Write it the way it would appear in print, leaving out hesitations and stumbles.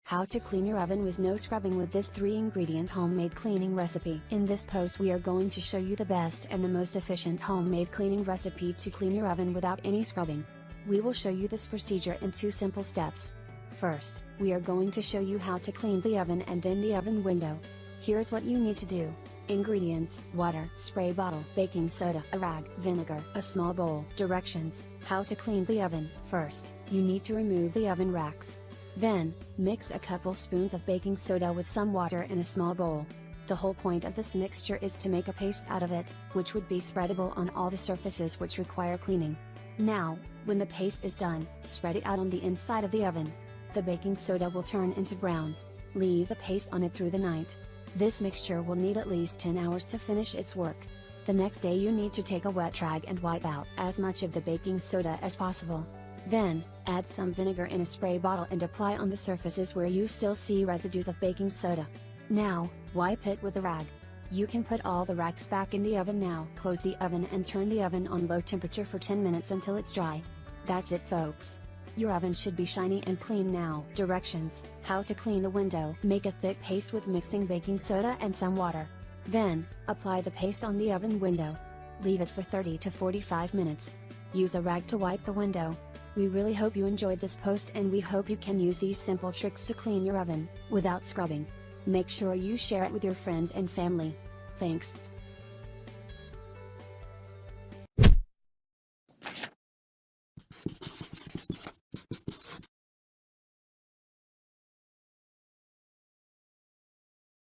How to clean your oven with no scrubbing with this 3-ingredient homemade cleaning recipe. In this post we are going to show you the best and the most efficient homemade cleaning recipe to clean your oven without any scrubbing. We will show you this procedure in 2 simple steps. First, we are going to show you how to clean the oven and then the oven window. Here's what you need to do. Ingredients: water, spray bottle, baking soda, a rag, vinegar, a small bowl. Directions: how to clean the oven. First, you need to remove the oven racks. Then, mix a couple spoons of baking soda with some water in a small bowl. The whole point of this mixture is to make a paste out of it, which would be spreadable on all the surfaces which require cleaning. Now, when the paste is done, spread it out on the inside of the oven. The baking soda will turn into brown. Leave the paste on it through the night. This mixture will need at least 10 hours to finish its work. The next day you need to take a wet rag and wipe out as much of the baking soda as possible. Then, add some vinegar in a spray bottle and apply on the surfaces where you still see residues of baking soda. Now, wipe it with a rag. You can put all the rags back in the oven now. Close the oven and turn the oven on low temperature for 10 minutes until it's dry. That's it, folks. Your oven should be shiny and clean now. Directions: how to clean the window. Make a thick paste with mixing baking soda and some water. Then, apply the paste on the oven window. Leave it for 30 to 45 minutes. Use a rag to wipe the window. We really hope you enjoyed this post and we hope you can use these simple tricks to clean your oven, without scrubbing. Make sure you share it with your friends and family. Thanks.